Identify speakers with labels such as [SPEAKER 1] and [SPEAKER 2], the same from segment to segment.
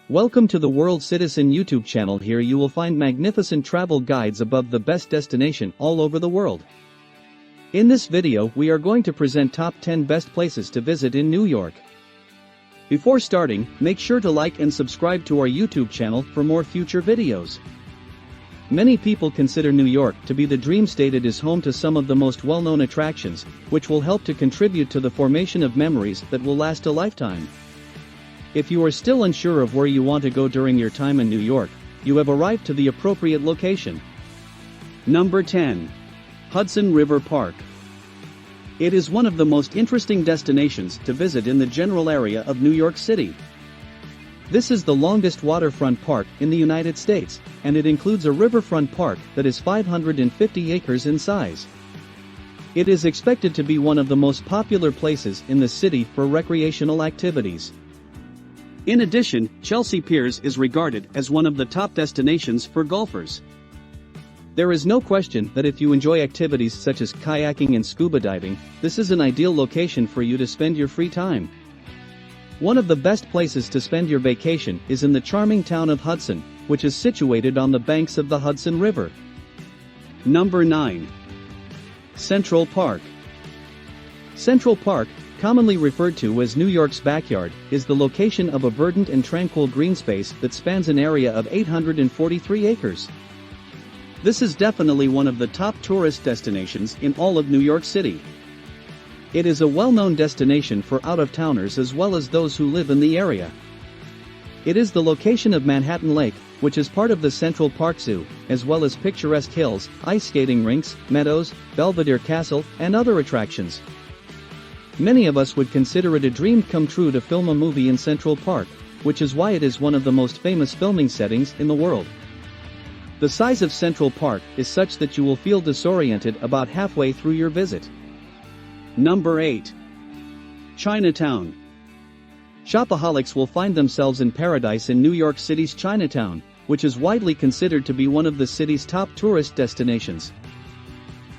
[SPEAKER 1] Welcome to the World Citizen YouTube channel. Here you will find magnificent travel guides above the best destination all over the world. In this video we are going to present top 10 best places to visit in New York. Before starting, make sure to like and subscribe to our YouTube channel for more future videos. Many people consider New York to be the dream state. It is home to some of the most well-known attractions, which will help to contribute to the formation of memories that will last a lifetime. If you are still unsure of where you want to go during your time in New York, you have arrived to the appropriate location. Number 10. Hudson River Park. It is one of the most interesting destinations to visit in the general area of New York City. This is the longest waterfront park in the United States, and it includes a riverfront park that is 550 acres in size. It is expected to be one of the most popular places in the city for recreational activities. In addition, Chelsea Piers is regarded as one of the top destinations for golfers. There is no question that if you enjoy activities such as kayaking and scuba diving, this is an ideal location for you to spend your free time. One of the best places to spend your vacation is in the charming town of Hudson, which is situated on the banks of the Hudson River. Number 9. Central Park. Central Park, commonly referred to as New York's backyard, is the location of a verdant and tranquil green space that spans an area of 843 acres. This is definitely one of the top tourist destinations in all of New York City. It is a well-known destination for out-of-towners as well as those who live in the area. It is the location of Manhattan Lake, which is part of the Central Park Zoo, as well as picturesque hills, ice skating rinks, meadows, Belvedere Castle, and other attractions. Many of us would consider it a dream come true to film a movie in Central Park, which is why it is one of the most famous filming settings in the world. The size of Central Park is such that you will feel disoriented about halfway through your visit. Number 8. Chinatown. Shopaholics will find themselves in paradise in New York City's Chinatown, which is widely considered to be one of the city's top tourist destinations.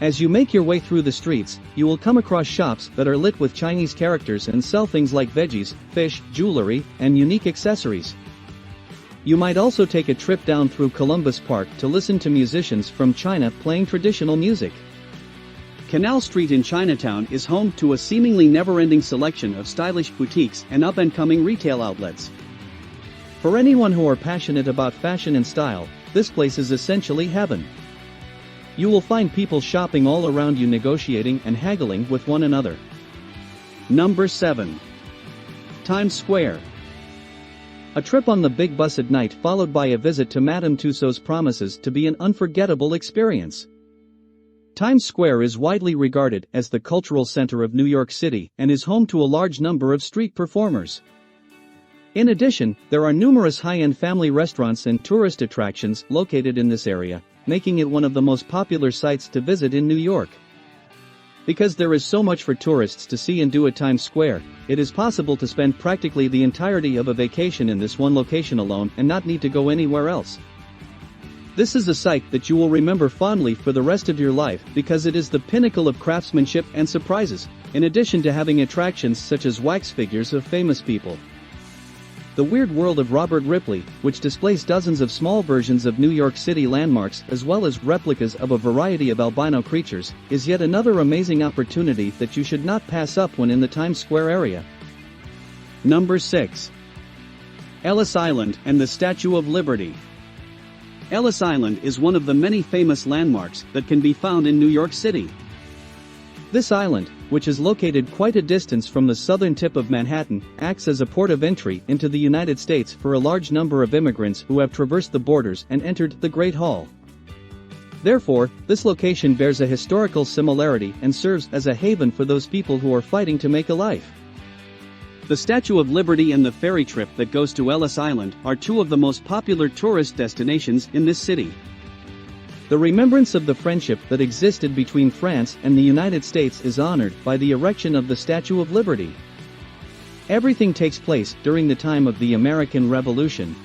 [SPEAKER 1] As you make your way through the streets, you will come across shops that are lit with Chinese characters and sell things like veggies, fish, jewelry, and unique accessories. You might also take a trip down through Columbus Park to listen to musicians from China playing traditional music. Canal Street in Chinatown is home to a seemingly never-ending selection of stylish boutiques and up-and-coming retail outlets. For anyone who are passionate about fashion and style, this place is essentially heaven. You will find people shopping all around you, negotiating and haggling with one another. Number 7. Times Square. A trip on the big bus at night followed by a visit to Madame Tussauds promises to be an unforgettable experience. Times Square is widely regarded as the cultural center of New York City and is home to a large number of street performers. In addition, there are numerous high-end family restaurants and tourist attractions located in this area, making it one of the most popular sites to visit in New York. Because there is so much for tourists to see and do at Times Square, it is possible to spend practically the entirety of a vacation in this one location alone and not need to go anywhere else. This is a site that you will remember fondly for the rest of your life because it is the pinnacle of craftsmanship and surprises, in addition to having attractions such as wax figures of famous people. The Weird World of Robert Ripley, which displays dozens of small versions of New York City landmarks as well as replicas of a variety of albino creatures, is yet another amazing opportunity that you should not pass up when in the Times Square area. Number 6. Ellis Island and the Statue of Liberty. Ellis Island is one of the many famous landmarks that can be found in New York City. This island, which is located quite a distance from the southern tip of Manhattan, acts as a port of entry into the United States for a large number of immigrants who have traversed the borders and entered the Great Hall. Therefore, this location bears a historical similarity and serves as a haven for those people who are fighting to make a life. The Statue of Liberty and the ferry trip that goes to Ellis Island are two of the most popular tourist destinations in this city. The remembrance of the friendship that existed between France and the United States is honored by the erection of the Statue of Liberty. Everything takes place during the time of the American Revolution.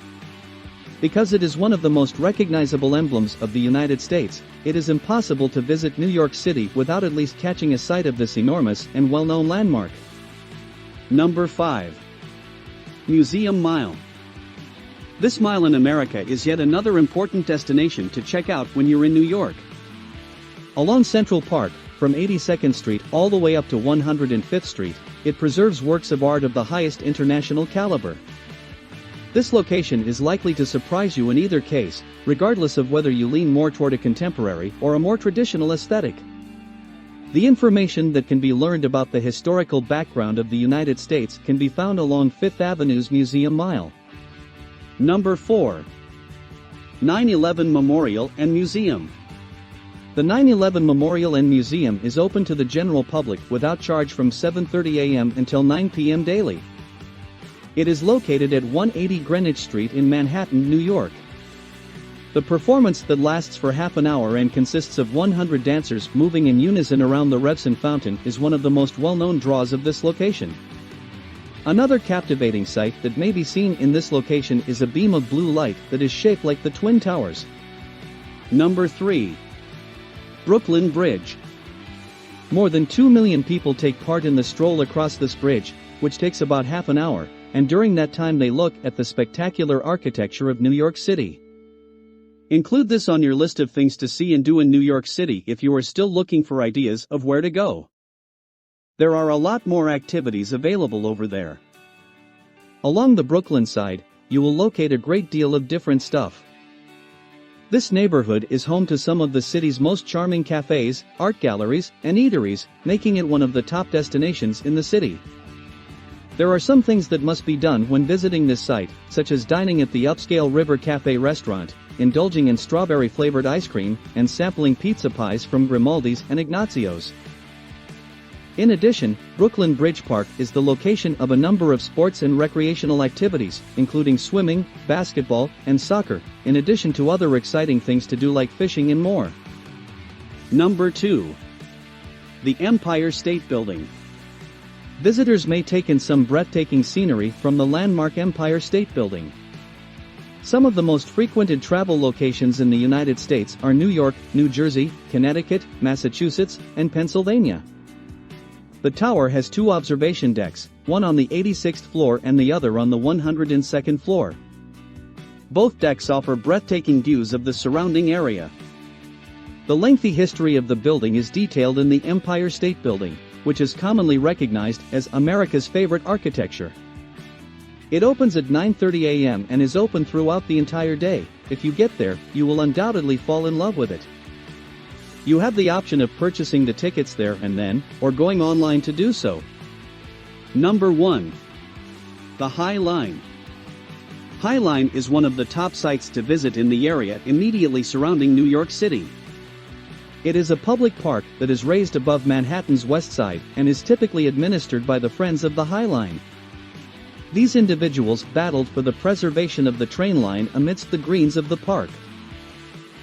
[SPEAKER 1] Because it is one of the most recognizable emblems of the United States, it is impossible to visit New York City without at least catching a sight of this enormous and well-known landmark. Number 5. Museum Mile.
[SPEAKER 2] This mile in America is yet another important destination to check out when you're in New York.
[SPEAKER 1] Along Central Park, from 82nd Street all the way up to 105th Street, it preserves works of art of the highest international caliber. This location is likely to surprise you in either case, regardless of whether you lean more toward a contemporary or a more traditional aesthetic. The information that can be learned about the historical background of the United States can be found along Fifth Avenue's Museum Mile.
[SPEAKER 2] Number 4. 9/11 Memorial and Museum.
[SPEAKER 1] The 9/11 Memorial and Museum is open to the general public without charge from 7:30 a.m. until 9 p.m. daily. It is located at 180 Greenwich Street in Manhattan, New York. The performance that lasts for half an hour and consists of 100 dancers moving in unison around the Hudson fountain is one of the most well-known draws of this location. Another captivating sight that may be seen in this location is a beam of blue light that is shaped like the Twin Towers.
[SPEAKER 2] Number 3. Brooklyn Bridge.
[SPEAKER 1] More than 2 million people take part in the stroll across this bridge, which takes about half an hour, and during that time they look at the spectacular architecture of New York City.
[SPEAKER 2] Include this on your list of things to see and do in New York City if you are still looking for ideas of where to go. There are a lot more activities available over there.
[SPEAKER 1] Along the Brooklyn side, you will locate a great deal of different stuff. This neighborhood is home to some of the city's most charming cafes, art galleries, and eateries, making it one of the top destinations in the city. There are some things that must be done when visiting this site, such as dining at the upscale River Cafe restaurant, indulging in strawberry-flavored ice cream, and sampling pizza pies from Grimaldi's and Ignazio's. In addition, Brooklyn Bridge Park is the location of a number of sports and recreational activities, including swimming, basketball, and soccer, in addition to other exciting things to do like fishing and more.
[SPEAKER 2] Number 2. The Empire State Building.
[SPEAKER 1] Visitors may take in some breathtaking scenery from the landmark Empire State Building. Some of the most frequented travel locations in the United States are New York, New Jersey, Connecticut, Massachusetts, and Pennsylvania. The tower has 2 observation decks, one on the 86th floor and the other on the 102nd floor. Both decks offer breathtaking views of the surrounding area. The lengthy history of the building is detailed in the Empire State Building, which is commonly recognized as America's favorite architecture. It opens at 9:30 a.m. and is open throughout the entire day. If you get there, you will undoubtedly fall in love with it. You have the option of purchasing the tickets there and then, or going online to do so.
[SPEAKER 2] Number 1. The High Line. High Line is one of the top sites to visit in the area immediately surrounding New York City.
[SPEAKER 1] It is a public park that is raised above Manhattan's west side and is typically administered by the Friends of the High Line. These individuals battled for the preservation of the train line amidst the greens of the park.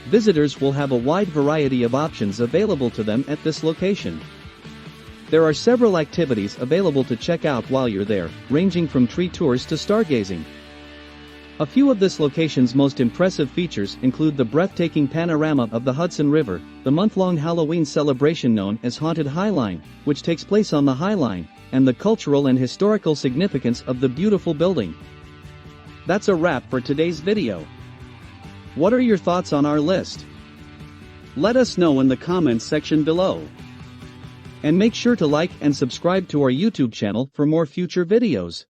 [SPEAKER 1] Visitors will have a wide variety of options available to them at this location. There are several activities available to check out while you're there, ranging from tree tours to stargazing. A few of this location's most impressive features include the breathtaking panorama of the Hudson River, the month-long Halloween celebration known as Haunted High Line, which takes place on the High Line, and the cultural and historical significance of the beautiful building. That's a wrap for today's video. What are your thoughts on our list? Let us know in the comments section below. And make sure to like and subscribe to our YouTube channel for more future videos.